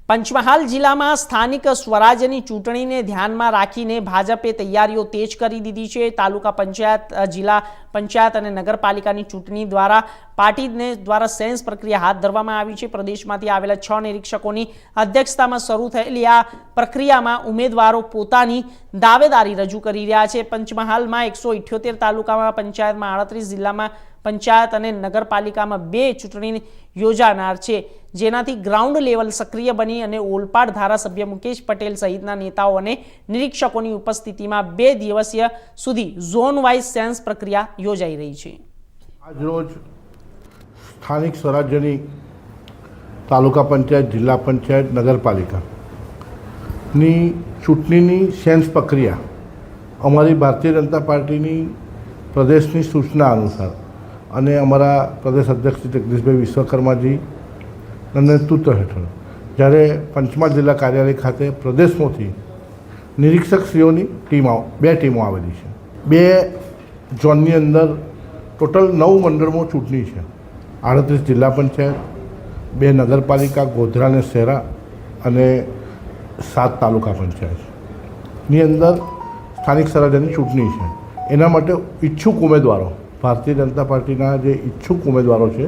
પંચમહાલ જિલ્લામાં સ્થાનિક સ્વરાજ્યની ચૂંટણીને ધ્યાનમાં રાખીને ભાજપે તૈયારીઓ તેજ કરી દીધી છે। તાલુકા પંચાયત, જિલ્લા પંચાયત અને નગરપાલિકાની ચૂંટણી દ્વારા પાર્ટી દ્વારા સેન્સ પ્રક્રિયા હાથ ધરવામાં આવી છે। પ્રદેશમાંથી આવેલા 6 નિરીક્ષકોની અધ્યક્ષતામાં શરૂ થયેલી આ પ્રક્રિયામાં ઉમેદવારો પોતાની દાવેદારી રજૂ કરી રહ્યા છે। પંચમહાલમાં 178 તાલુકામાં, પંચાયતમાં 38, જિલ્લામાં પંચાયત અને નગરપાલિકામાં 2 ચૂંટણી યોજાનાર છે, જેનાથી ગ્રાઉન્ડ લેવલ સક્રિય બની અને ઓલપાડ ધારાસભ્ય મુકેશ પટેલ સહિતના નેતાઓ અને નિરીક્ષકોની ઉપસ્થિતિમાં 2 દિવસીય સુધી ઝોન વાઇઝ સેન્સ પ્રક્રિયા યોજાઈ રહી છે। આજરોજ સ્થાનિક સ્વરાજ્યની તાલુકા પંચાયત, જિલ્લા પંચાયત, નગરપાલિકાની ચૂંટણીની સેન્સ પ્રક્રિયા અમારી ભારતીય જનતા પાર્ટીની પ્રદેશની સૂચના અનુસાર અને અમારા પ્રદેશ અધ્યક્ષ શ્રી જગદીશભાઈ વિશ્વકર્માજીના નેતૃત્વ હેઠળ જ્યારે પંચમહાલ જિલ્લા કાર્યાલય ખાતે પ્રદેશમાંથી નિરીક્ષકશ્રીઓની બે ટીમો આવેલી છે। 2 ઝોનની અંદર ટોટલ 9 મંડળમાં ચૂંટણી છે। 38 જિલ્લા પંચાયત, 2 નગરપાલિકા, ગોધરા અને શહેરા અને 7 તાલુકા પંચાયતની અંદર સ્થાનિક સ્વરાજ્યની ચૂંટણી છે। એના માટે ઈચ્છુક ઉમેદવારો, ભારતીય જનતા પાર્ટીના જે ઈચ્છુક ઉમેદવારો છે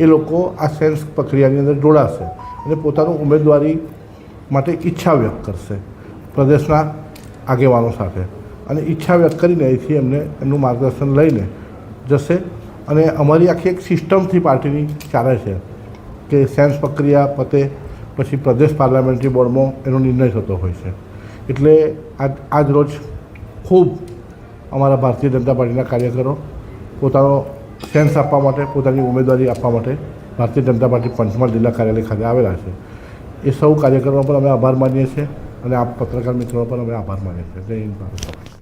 એ લોકો આ સેન્સ પ્રક્રિયાની અંદર જોડાશે અને પોતાનું ઉમેદવારી માટે ઈચ્છા વ્યક્ત કરશે પ્રદેશના આગેવાનો સાથે, અને ઈચ્છા વ્યક્ત કરીને અહીંથી એમનું માર્ગદર્શન લઈને જશે। અને અમારી આખી એક સિસ્ટમથી પાર્ટીની ચાલે છે કે સેન્સ પ્રક્રિયા પતે પછી પ્રદેશ પાર્લામેન્ટરી બોર્ડમાં એનો નિર્ણય થતો હોય છે। એટલે આજ રોજ ખૂબ અમારા ભારતીય જનતા પાર્ટીના કાર્યકરો પોતાનો સેન્સ આપવા માટે, પોતાની ઉમેદવારી આપવા માટે ભારતીય જનતા પાર્ટી પંચમહાલ જિલ્લા કાર્યાલય ખાતે આવેલા છે। એ સૌ કાર્યકરોનો પણ અમે આભાર માનીએ છીએ અને આ પત્રકાર મિત્રોનો પણ અમે આભાર માનીએ છીએ। જય હિન્દ, ભારત।